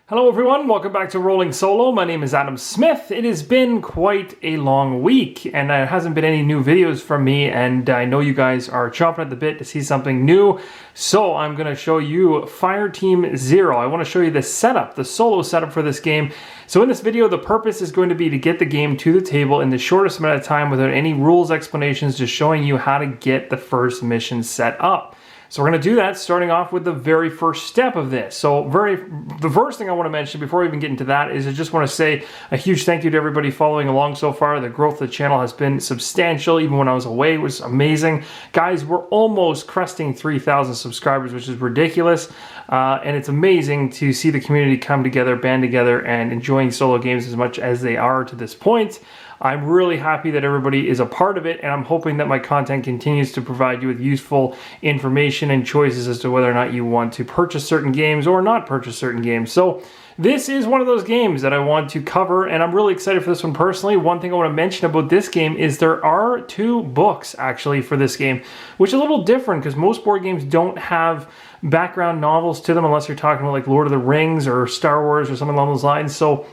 Hello everyone, welcome back to Rolling Solo. My name is Adam Smith. It has been quite a long week and there hasn't been any new videos from me, and I know you guys are chomping at the bit to see something new. So I'm going to show you Fireteam Zero. I want to show you the setup, the solo setup for this game. So in this video, the purpose is going to be to get the game to the table in the shortest amount of time without any rules explanations, just showing you how to get the first mission set up. So we're going to do that starting off with the very first step of this. So the first thing I want to mention before we even get into that is I just want to say a huge thank you to everybody following along so far. The growth of the channel has been substantial. Even when I was away, it was amazing. Guys, we're almost cresting 3,000 subscribers, which is ridiculous. And it's amazing to see the community come together, band together, and enjoying solo games as much as they are to this point. I'm really happy that everybody is a part of it, and I'm hoping that my content continues to provide you with useful information and choices as to whether or not you want to purchase certain games or not purchase certain games. So this is one of those games that I want to cover, and I'm really excited for this one personally. One thing I want to mention about this game is there are 2 books actually for this game, which is a little different because most board games don't have background novels to them unless you're talking about like Lord of the Rings or Star Wars or something along those lines. So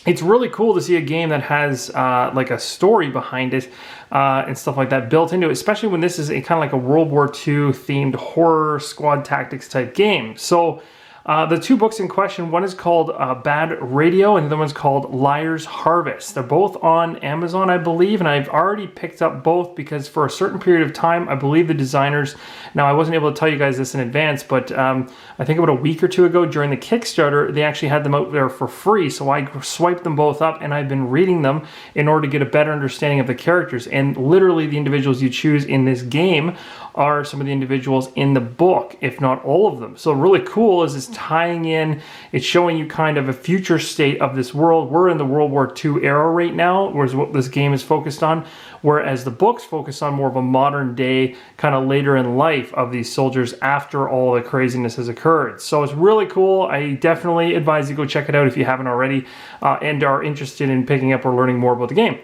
it's really cool to see a game that has like a story behind it and stuff like that built into it, especially when this is a kind of like a World War II themed horror squad tactics type game. So the 2 books in question, one is called Bad Radio and the other one's called Liar's Harvest. They're both on Amazon, I believe, and I've already picked up both because for a certain period of time, I believe the designers, now I wasn't able to tell you guys this in advance, but I think about a week or 2 ago during the Kickstarter, they actually had them out there for free, so I swiped them both up and I've been reading them in order to get a better understanding of the characters, and literally the individuals you choose in this game are some of the individuals in the book, if not all of them. So really cool is it's tying in, it's showing you kind of a future state of this world. We're in the World War II era right now, whereas what this game is focused on, whereas the books focus on more of a modern day, kind of later in life of these soldiers after all the craziness has occurred. So it's really cool. I definitely advise you go check it out if you haven't already and are interested in picking up or learning more about the game.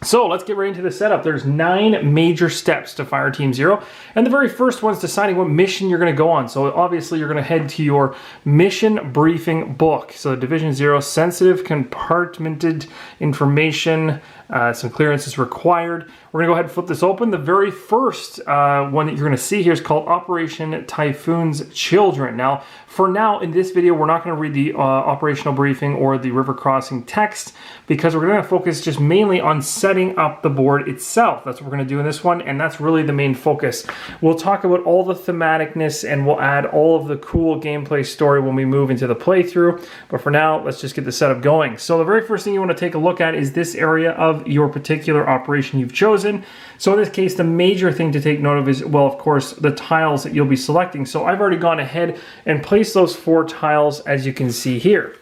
So let's get right into the setup. There's 9 major steps to Fireteam Zero, and the very first one is deciding what mission you're going to go on. So obviously you're going to head to your mission briefing book. So Division Zero, sensitive compartmented information, some clearance is required. We're going to go ahead and flip this open. The very first one that you're going to see here is called Operation Typhoon's Children. Now, for now, in this video, we're not going to read the operational briefing or the river crossing text because we're going to focus just mainly on setting up the board itself. That's what we're going to do in this one, and that's really the main focus. We'll talk about all the thematicness and we'll add all of the cool gameplay story when we move into the playthrough. But for now, let's just get the setup going. So the very first thing you want to take a look at is this area of your particular operation you've chosen. So in this case, the major thing to take note of is, well, of course, the tiles that you'll be selecting. So I've already gone ahead and placed those 4 tiles as you can see here.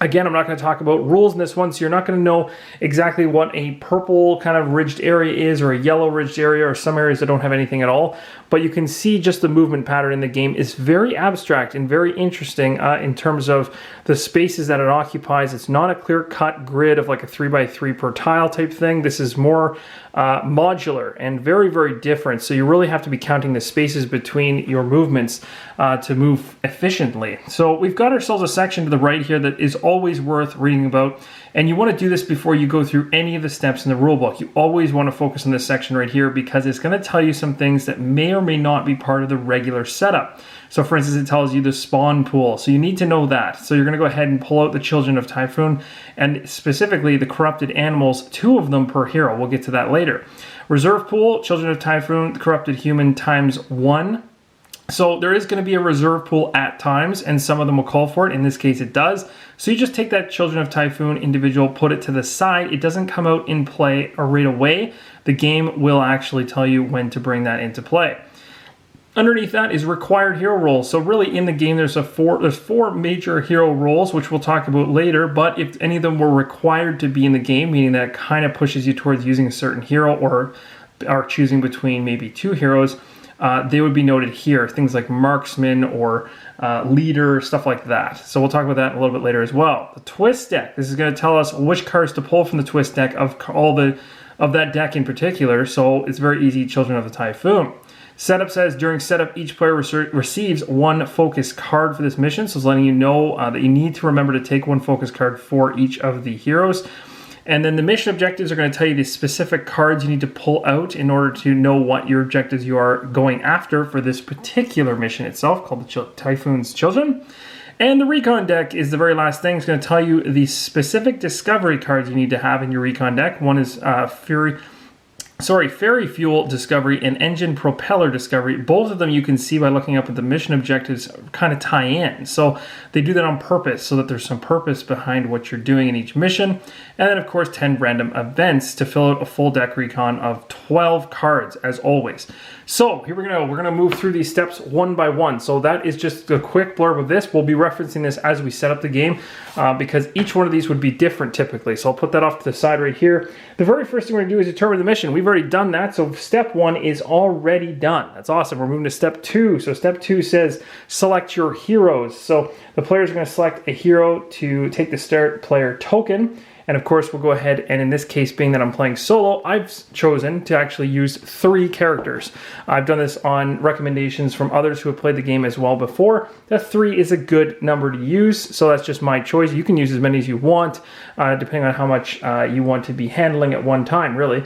Again, I'm not going to talk about rules in this one, so you're not going to know exactly what a purple kind of ridged area is or a yellow ridged area or some areas that don't have anything at all. But you can see just the movement pattern in the game is very abstract and very interesting in terms of the spaces that it occupies. It's not a clear-cut grid of like a 3x3 per tile type thing. This is more modular and very, very different. So you really have to be counting the spaces between your movements to move efficiently. So we've got ourselves a section to the right here that is always worth reading about, and you want to do this before you go through any of the steps in the rulebook. You always want to focus on this section right here because it's going to tell you some things that may or may not be part of the regular setup. So for instance, it tells you the spawn pool, so you need to know that. So you're going to go ahead and pull out the Children of Typhoon, and specifically the corrupted animals, 2 of them per hero. We'll get to that later. Reserve pool, Children of Typhoon, corrupted human ×1. So there is going to be a reserve pool at times, and some of them will call for it. In this case, it does. So you just take that Children of Typhoon individual, put it to the side. It doesn't come out in play right away. The game will actually tell you when to bring that into play. Underneath that is required hero roles. So really in the game there's 4 major hero roles, which we'll talk about later, but if any of them were required to be in the game, meaning that kind of pushes you towards using a certain hero or are choosing between maybe 2 heroes, they would be noted here. Things like marksman or leader, stuff like that. So we'll talk about that a little bit later as well. The twist deck. This is going to tell us which cards to pull from the twist deck of that deck in particular. So it's very easy. Children of the Typhoon. Setup says, during setup, each player receives one focus card for this mission. So it's letting you know that you need to remember to take one focus card for each of the heroes. And then the mission objectives are going to tell you the specific cards you need to pull out in order to know what your objectives you are going after for this particular mission itself, called the Typhoon's Children. And the Recon deck is the very last thing. It's going to tell you the specific discovery cards you need to have in your Recon deck. One is Ferry Fuel Discovery and Engine Propeller Discovery. Both of them you can see by looking up at the mission objectives kind of tie in. So they do that on purpose so that there's some purpose behind what you're doing in each mission. And then of course 10 random events to fill out a full deck recon of 12 cards as always. So here we go. We're going to move through these steps one by one. So that is just a quick blurb of this. We'll be referencing this as we set up the game because each one of these would be different typically. So I'll put that off to the side right here. The very first thing we're going to do is determine the mission. We've already done that. So step 1 is already done. That's awesome. We're moving to step 2. So step 2 says select your heroes. So the players are going to select a hero to take the start player token. And of course, we'll go ahead and in this case, being that I'm playing solo, I've chosen to actually use 3 characters. I've done this on recommendations from others who have played the game as well before. That 3 is a good number to use, so that's just my choice. You can use as many as you want, depending on how much you want to be handling at one time, really.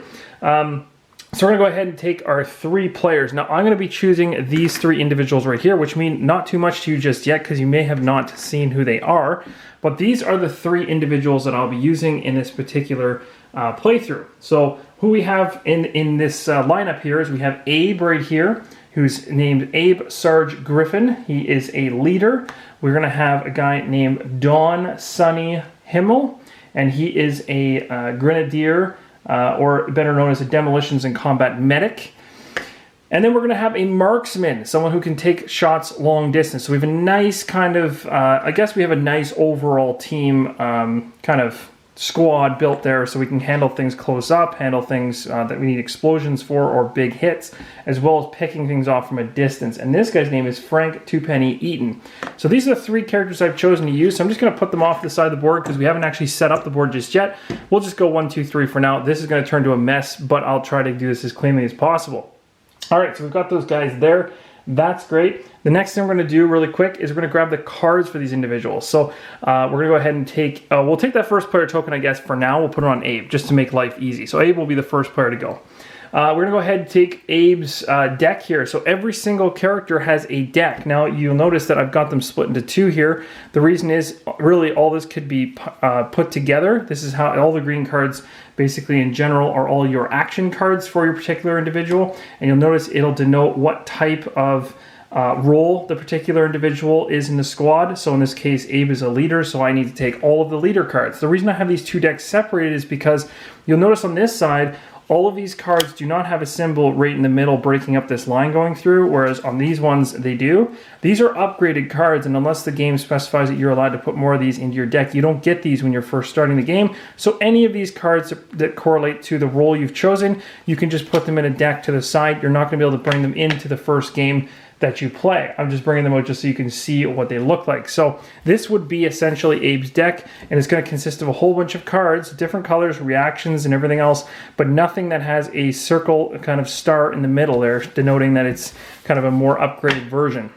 So we're going to go ahead and take our 3 players. Now, I'm going to be choosing these 3 individuals right here, which mean not too much to you just yet because you may have not seen who they are. But these are the 3 individuals that I'll be using in this particular playthrough. So who we have in this lineup here is we have Abe right here, who's named Abe Sarge Griffin. He is a leader. We're going to have a guy named Don Sunny Himmel, and he is a grenadier, or better known as a demolitions and combat medic. And then we're going to have a marksman, someone who can take shots long distance. So we have a nice kind of, I guess we have a nice overall team kind of squad built there so we can handle things close up, handle things that we need explosions for or big hits, as well as picking things off from a distance. And this guy's name is Frank Twopenny Eaton. So these are the 3 characters I've chosen to use. So I'm just going to put them off the side of the board because we haven't actually set up the board just yet. We'll just go 1, 2, 3 for now. This is going to turn to a mess, but I'll try to do this as cleanly as possible. All right, so we've got those guys there. That's great. The next thing we're going to do really quick is we're going to grab the cards for these individuals. So we're going to go ahead and take, we'll take that first player token, I guess, for now. We'll put it on Abe just to make life easy. So Abe will be the first player to go. We're going to go ahead and take Abe's deck here. So every single character has a deck. Now you'll notice that I've got them split into 2 here. The reason is really all this could be put together. This is how all the green cards basically in general are all your action cards for your particular individual. And you'll notice it'll denote what type of role the particular individual is in the squad. So in this case, Abe is a leader, so I need to take all of the leader cards. The reason I have these 2 decks separated is because you'll notice on this side, all of these cards do not have a symbol right in the middle breaking up this line going through, whereas on these ones they do. These are upgraded cards, and unless the game specifies that you're allowed to put more of these into your deck, you don't get these when you're first starting the game. So any of these cards that correlate to the role you've chosen, you can just put them in a deck to the side. You're not going to be able to bring them into the first game that you play. I'm just bringing them out just so you can see what they look like. So this would be essentially Abe's deck, and it's going to consist of a whole bunch of cards, different colors, reactions, and everything else, but nothing that has a circle kind of star in the middle there, denoting that it's kind of a more upgraded version.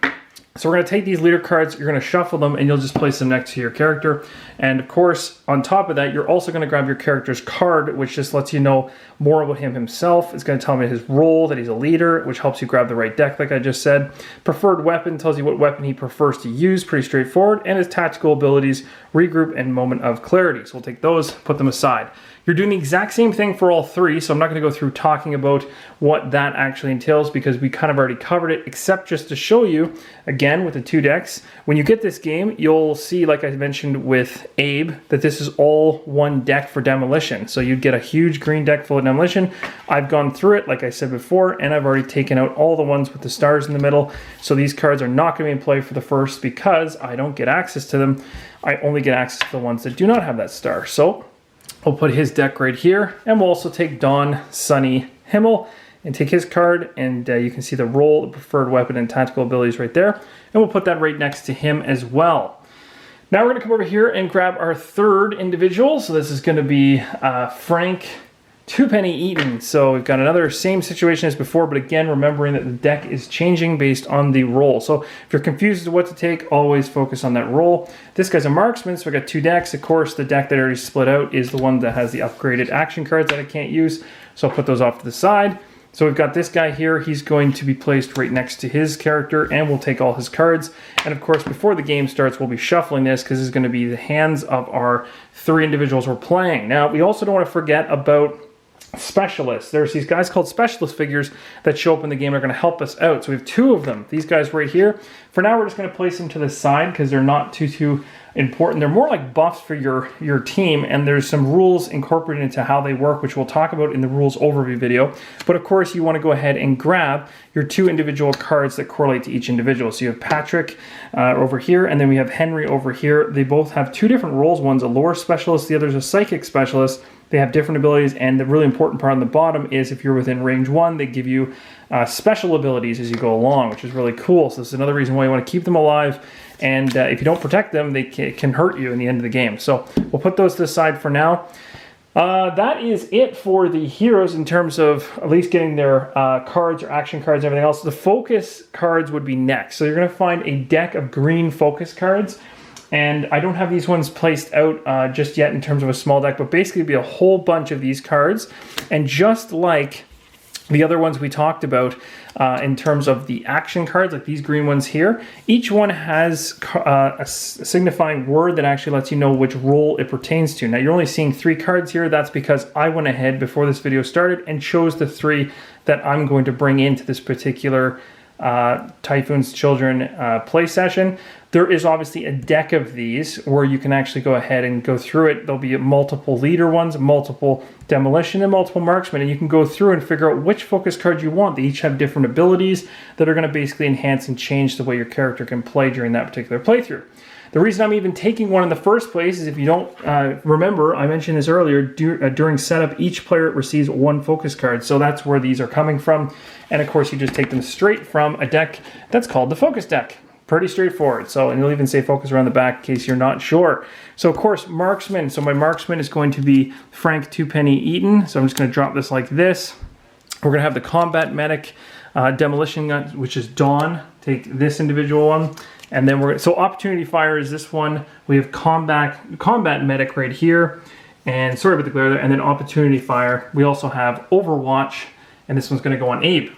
So we're going to take these leader cards, you're going to shuffle them, and you'll just place them next to your character. And of course, on top of that, you're also going to grab your character's card, which just lets you know more about him himself. It's going to tell me his role, that he's a leader, which helps you grab the right deck, like I just said. Preferred weapon tells you what weapon he prefers to use, pretty straightforward. And his tactical abilities, regroup, and moment of clarity. So we'll take those, put them aside. You're doing the exact same thing for all 3, so I'm not going to go through talking about what that actually entails because we kind of already covered it, except just to show you, again, with the 2 decks, when you get this game, you'll see, like I mentioned with Abe, that this is all one deck for demolition. So you'd get a huge green deck full of demolition. I've gone through it, like I said before, and I've already taken out all the ones with the stars in the middle. So these cards are not going to be in play for the first because I don't get access to them. I only get access to the ones that do not have that star. So we'll put his deck right here, and we'll also take Don Sunny Himmel and take his card, and you can see the role, the preferred weapon, and tactical abilities right there. And we'll put that right next to him as well. Now we're going to come over here and grab our 3rd individual. So this is going to be Frank 2-penny eaten. So we've got another same situation as before, but again, remembering that the deck is changing based on the roll. So if you're confused as to what to take, always focus on that roll. This guy's a marksman, so I got 2 decks. Of course, the deck that I already split out is the one that has the upgraded action cards that I can't use, so I'll put those off to the side. So we've got this guy here. He's going to be placed right next to his character, and we'll take all his cards. And of course, before the game starts, we'll be shuffling this because this is going to be the hands of our 3 individuals we're playing. Now, we also don't want to forget about specialists. There's these guys called specialist figures that show up in the game, are going to help us out. So we have 2 of them. These guys right here. For now, we're just going to place them to the side because they're not too important. They're more like buffs for your team, and there's some rules incorporated into how they work, which we'll talk about in the rules overview video. But of course, you want to go ahead and grab your 2 individual cards that correlate to each individual. So you have Patrick over here, and then we have Henry over here. They both have 2 different roles. One's a lore specialist, the other's a psychic specialist. They have different abilities, and the really important part on the bottom is if you're within range 1, they give you special abilities as you go along, which is really cool. So this is another reason why you want to keep them alive, and if you don't protect them, they can hurt you in the end of the game. So we'll put those to the side for now. That is it for the heroes in terms of at least getting their cards or action cards and everything else. The focus cards would be next. So you're going to find a deck of green focus cards. And I don't have these ones placed out just yet in terms of a small deck, but basically it'll be a whole bunch of these cards. And just like the other ones we talked about in terms of the action cards, like these green ones here, each one has a signifying word that actually lets you know which role it pertains to. Now you're only seeing 3 cards here. That's because I went ahead before this video started and chose the 3 that I'm going to bring into this particular Typhoon's Children play session. There is obviously a deck of these where you can actually go ahead and go through it. There'll be multiple leader ones, multiple demolition, and multiple marksman, and you can go through and figure out which focus card you want. They each have different abilities that are going to basically enhance and change the way your character can play during that particular playthrough. The reason I'm even taking one in the first place is if you don't remember, I mentioned this earlier, during setup, each player receives 1 focus card. So that's where these are coming from. And of course, you just take them straight from a deck that's called the focus deck. Pretty straightforward. So, and you'll even say focus around the back in case you're not sure. So of course, marksman. So my marksman is going to be Frank 2-penny Eaton. So I'm just going to drop this like this. We're going to have the combat medic demolition gun, which is Dawn. Take this individual one. And then so opportunity fire is this one. We have combat medic right here. And sorry about the glare there. And then opportunity fire. We also have Overwatch. And this one's going to go on Abe.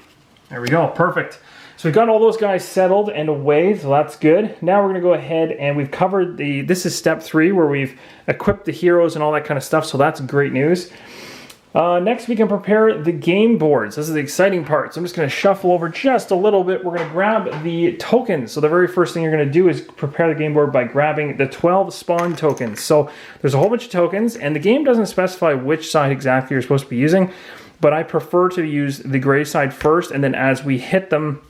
There we go. Perfect. So we've got all those guys settled and away, so that's good. Now we're going to go ahead and we've covered this is step 3 where we've equipped the heroes and all that kind of stuff, so that's great news. Next we can prepare the game boards. This is the exciting part. So I'm just going to shuffle over just a little bit. We're going to grab the tokens. So the very first thing you're going to do is prepare the game board by grabbing the 12 spawn tokens. So there's a whole bunch of tokens, and the game doesn't specify which side exactly you're supposed to be using, but I prefer to use the gray side first, and then as we hit them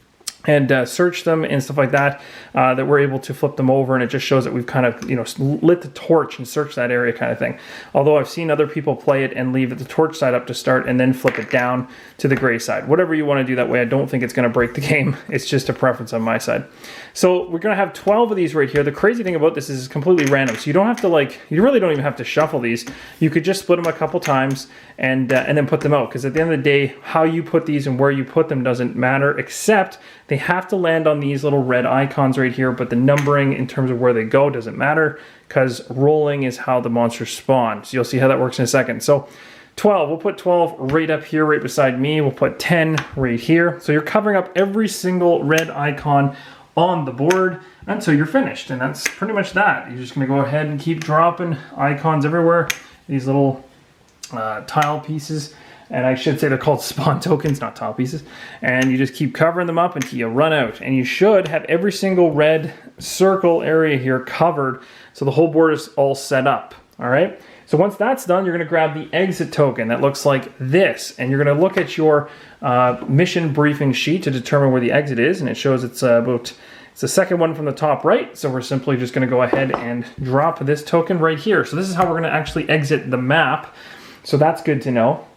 and search them and stuff like that, that we're able to flip them over, and it just shows that we've kind of, lit the torch and searched that area kind of thing. Although I've seen other people play it and leave the torch side up to start and then flip it down to the gray side. Whatever you want to do that way, I don't think it's going to break the game. It's just a preference on my side. So we're going to have 12 of these right here. The crazy thing about this is it's completely random. So you don't have to you really don't even have to shuffle these. You could just split them a couple times and then put them out. Because at the end of the day, how you put these and where you put them doesn't matter, except they have to land on these little red icons right here, but the numbering in terms of where they go doesn't matter because rolling is how the monsters spawn. So you'll see how that works in a second. So 12, we'll put 12 right up here, right beside me. We'll put 10 right here. So you're covering up every single red icon on the board until you're finished. And that's pretty much that. You're just gonna go ahead and keep dropping icons everywhere. These little tile pieces. And I should say they're called spawn tokens, not tile pieces. And you just keep covering them up until you run out. And you should have every single red circle area here covered so the whole board is all set up, all right? So once that's done, you're gonna grab the exit token that looks like this. And you're gonna look at your mission briefing sheet to determine where the exit is. And it shows it's the second one from the top right. So we're simply just gonna go ahead and drop this token right here. So this is how we're gonna actually exit the map. So that's good to know.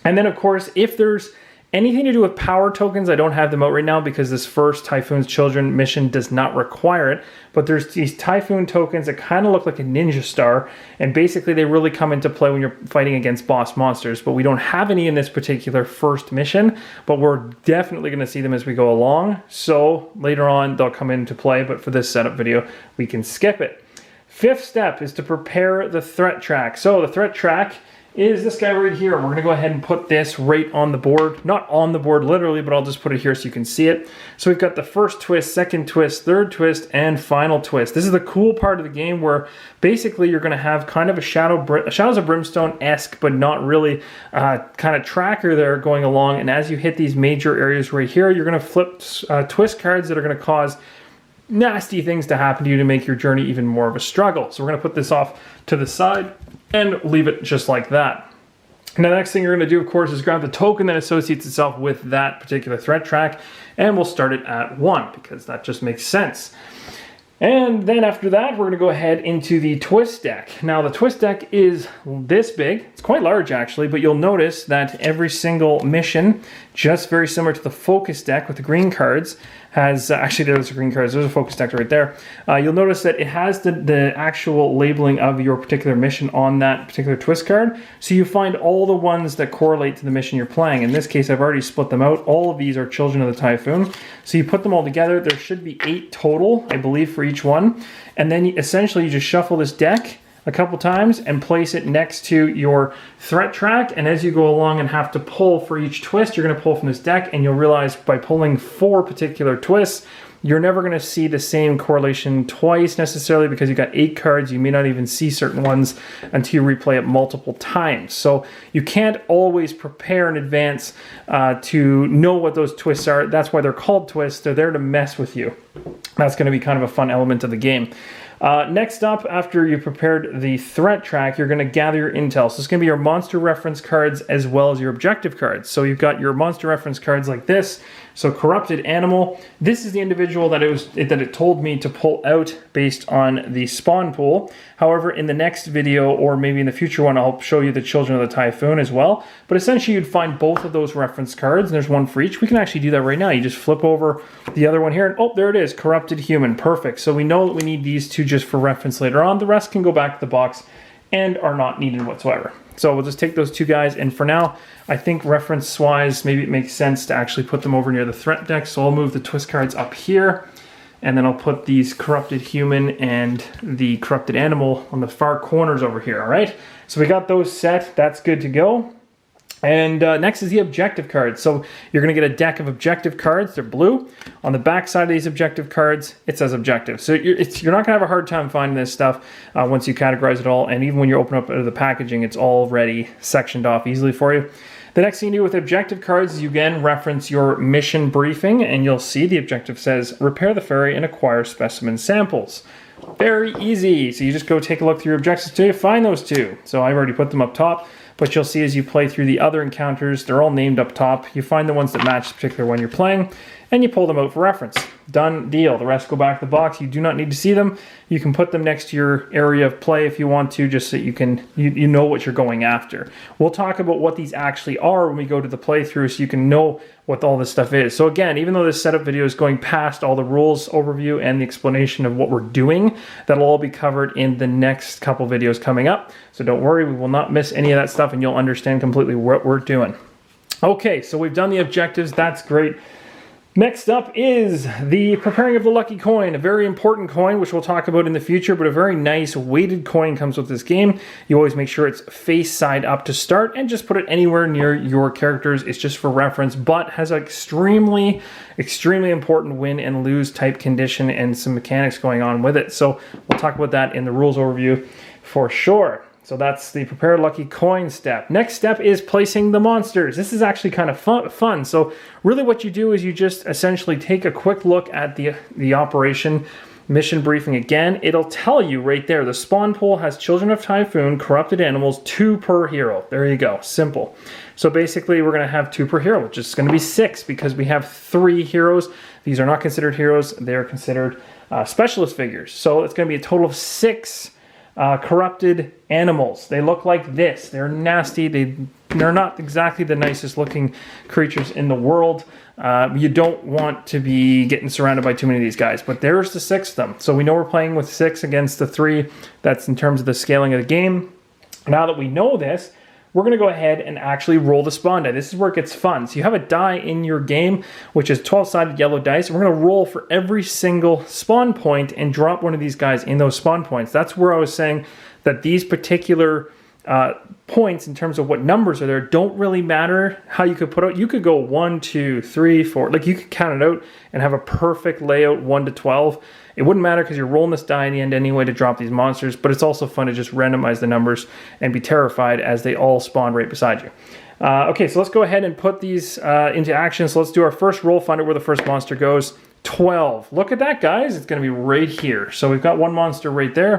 And then, of course, if there's Anything to do with power tokens, I don't have them out right now because this first Typhoon's Children mission does not require it. But there's these Typhoon tokens that kind of look like a ninja star, and basically they really come into play when you're fighting against boss monsters. But we don't have any in this particular first mission, but we're definitely going to see them as we go along. So later on they'll come into play, but for this setup video we can skip it. Fifth step is to prepare the threat track. So the threat track is this guy right here. We're going to go ahead and put this right on the board. Not on the board literally, but I'll just put it here so you can see it. So we've got the first twist, second twist, third twist, and final twist. This is the cool part of the game where basically you're going to have kind of a Shadows of Brimstone-esque, but not really kind of tracker there going along. And as you hit these major areas right here, you're going to flip twist cards that are going to cause nasty things to happen to you to make your journey even more of a struggle. So we're going to put this off to the side and leave it just like that. Now the next thing you're going to do, of course, is grab the token that associates itself with that particular threat track, and we'll start it at 1 because that just makes sense. And then after that, we're going to go ahead into the twist deck. Now the twist deck is this big. It's quite large actually, but you'll notice that every single mission, just very similar to the focus deck with the green cards, has, actually there's the green cards, there's a focus deck right there. You'll notice that it has the actual labeling of your particular mission on that particular twist card. So you find all the ones that correlate to the mission you're playing. In this case, I've already split them out. All of these are Children of the Typhoon. So you put them all together. There should be 8 total, I believe, for each one. And then essentially you just shuffle this deck a couple times and place it next to your threat track, and as you go along and have to pull for each twist, you're going to pull from this deck, and you'll realize by pulling 4 particular twists, you're never going to see the same correlation twice necessarily because you've got 8 cards. You may not even see certain ones until you replay it multiple times. So you can't always prepare in advance to know what those twists are. That's why they're called twists. They're there to mess with you. That's going to be kind of a fun element of the game. Next up, after you prepared the threat track, you're going to gather your intel. So it's going to be your monster reference cards as well as your objective cards. So you've got your monster reference cards like this. So Corrupted Animal, this is the individual that it told me to pull out based on the spawn pool. However, in the next video, or maybe in the future one, I'll show you the Children of the Typhoon as well. But essentially you'd find both of those reference cards, and there's one for each. We can actually do that right now. You just flip over the other one here, and oh, there it is, Corrupted Human. Perfect. So we know that we need these two just for reference later on. The rest can go back to the box and are not needed whatsoever. So we'll just take those 2 guys, and for now, I think reference-wise, maybe it makes sense to actually put them over near the threat deck. So I'll move the twist cards up here, and then I'll put these Corrupted Human and the Corrupted Animal on the far corners over here, all right? So we got those set. That's good to go. And next is the objective cards. So you're going to get a deck of objective cards. They're blue. On the back side of these objective cards, it says objective. So you're not going to have a hard time finding this stuff once you categorize it all. And even when you open up the packaging, it's already sectioned off easily for you. The next thing you do with objective cards is you again reference your mission briefing, and you'll see the objective says, repair the ferry and acquire specimen samples. Very easy. So you just go take a look through your objectives to find those 2. So I've already put them up top. But you'll see as you play through the other encounters, they're all named up top. You find the ones that match the particular one you're playing, and you pull them out for reference. Done deal. The rest go back to the box. You do not need to see them. You can put them next to your area of play if you want to, just so you know what you're going after. We'll talk about what these actually are when we go to the playthrough, so you can know what all this stuff is. So again, even though this setup video is going past all the rules overview and the explanation of what we're doing, that'll all be covered in the next couple videos coming up. So don't worry, we will not miss any of that stuff, and you'll understand completely what we're doing. Okay, so we've done the objectives. That's great. Next up is the preparing of the lucky coin, a very important coin, which we'll talk about in the future, but a very nice weighted coin comes with this game. You always make sure it's face side up to start, and just put it anywhere near your characters. It's just for reference, but has an extremely important win and lose type condition and some mechanics going on with it. So we'll talk about that in the rules overview for sure. So that's the prepare lucky coin step. Next step is placing the monsters. This is actually kind of fun. So really what you do is you just essentially take a quick look at the operation mission briefing again. It'll tell you right there, the spawn pool has Children of Typhoon, Corrupted Animals, 2 per hero. There you go, simple. So basically we're going to have 2 per hero, which is going to be 6 because we have 3 heroes. These are not considered heroes. They're considered specialist figures. So it's going to be a total of 6 corrupted animals. They look like this. They're nasty. They're not exactly the nicest looking creatures in the world. You don't want to be getting surrounded by too many of these guys, but there's the 6 of them. So we know we're playing with 6 against the 3. That's in terms of the scaling of the game. Now that we know this, we're going to go ahead and actually roll the spawn die. This is where it gets fun. So you have a die in your game, which is 12-sided yellow dice. And we're going to roll for every single spawn point and drop one of these guys in those spawn points. That's where I was saying that these particular points in terms of what numbers are there don't really matter how you could put out. You could go 1, 2, 3, 4. Like you could count it out and have a perfect layout 1 to 12. It wouldn't matter because you're rolling this die in the end anyway to drop these monsters, but it's also fun to just randomize the numbers and be terrified as they all spawn right beside you. Okay, so let's go ahead and put these into action. So let's do our first roll, find out where the first monster goes. 12. Look at that, guys. It's going to be right here. So we've got one monster right there.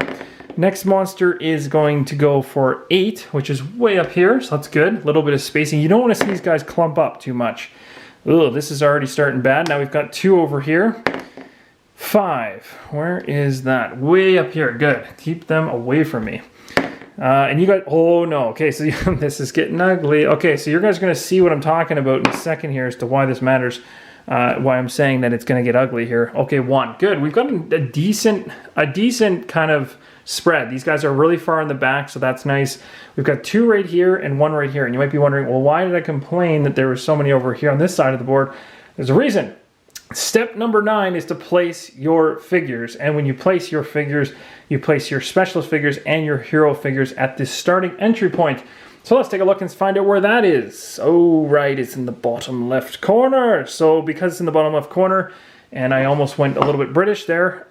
Next monster is going to go for 8, which is way up here, so that's good. A little bit of spacing. You don't want to see these guys clump up too much. Ugh, this is already starting bad. Now we've got 2 over here. 5. Where is that? Way up here. Good. Keep them away from me. And you got... Oh, no. Okay, so this is getting ugly. Okay, so you guys are going to see what I'm talking about in a second here as to why this matters. Why I'm saying that it's going to get ugly here. Okay, 1. Good. We've got a decent kind of spread. These guys are really far in the back, so that's nice. We've got 2 right here and 1 right here. And you might be wondering, well, why did I complain that there were so many over here on this side of the board? There's a reason. Step number 9 is to place your figures. And when you place your figures, you place your specialist figures and your hero figures at the starting entry point. So let's take a look and find out where that is. Oh, right, it's in the bottom left corner. So because it's in the bottom left corner, and I almost went a little bit British there,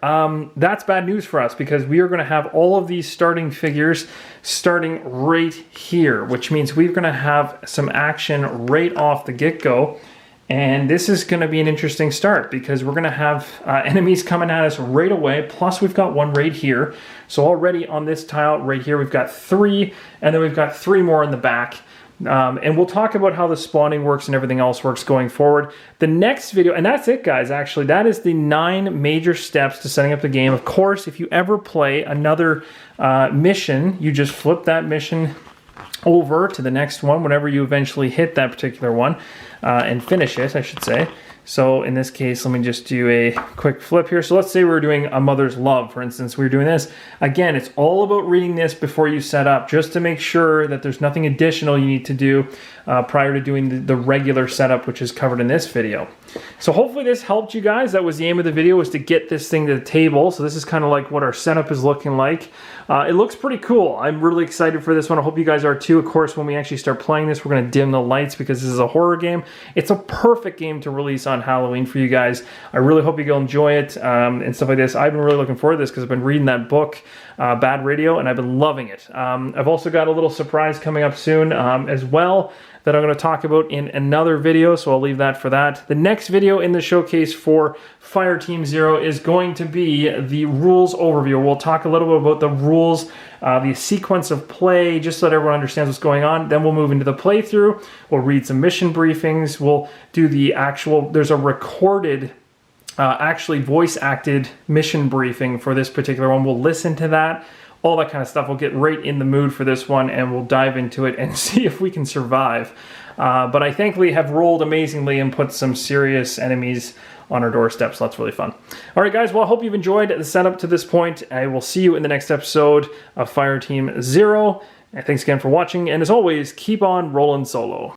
that's bad news for us because we are going to have all of these starting figures starting right here, which means we're going to have some action right off the get-go. And this is going to be an interesting start because we're going to have enemies coming at us right away. Plus, we've got 1 right here. So already on this tile right here, we've got 3, and then we've got 3 more in the back. And we'll talk about how the spawning works and everything else works going forward. The next video, and that's it, guys, actually. That is the 9 major steps to setting up the game. Of course, if you ever play another mission, you just flip that mission over to the next one whenever you eventually hit that particular one and finish it, I should say. So in this case, let me just do a quick flip here. So let's say we're doing A Mother's Love, for instance. We're doing this. Again, it's all about reading this before you set up, just to make sure that there's nothing additional you need to do prior to doing the regular setup, which is covered in this video. So hopefully this helped you guys. That was the aim of the video, was to get this thing to the table. So this is kind of like what our setup is looking like. It looks pretty cool. I'm really excited for this one. I hope you guys are too. Of course, when we actually start playing this, we're going to dim the lights because this is a horror game. It's a perfect game to release on Halloween for you guys. I really hope you'll enjoy it and stuff like this. I've been really looking forward to this because I've been reading that book, Bad Radio, and I've been loving it. I've also got a little surprise coming up soon as well that I'm going to talk about in another video, so I'll leave that for that. The next video in the showcase for Fireteam Zero is going to be the rules overview. We'll talk a little bit about the rules, the sequence of play, just so that everyone understands what's going on. Then we'll move into the playthrough. We'll read some mission briefings. We'll do the actual, there's a recorded, actually voice-acted mission briefing for this particular one. We'll listen to that. All that kind of stuff. We'll get right in the mood for this one and we'll dive into it and see if we can survive. But I thankfully have rolled amazingly and put some serious enemies on our doorstep, so that's really fun. All right, guys, well, I hope you've enjoyed the setup to this point. I will see you in the next episode of Fireteam Zero. And thanks again for watching, and as always, keep on rolling solo.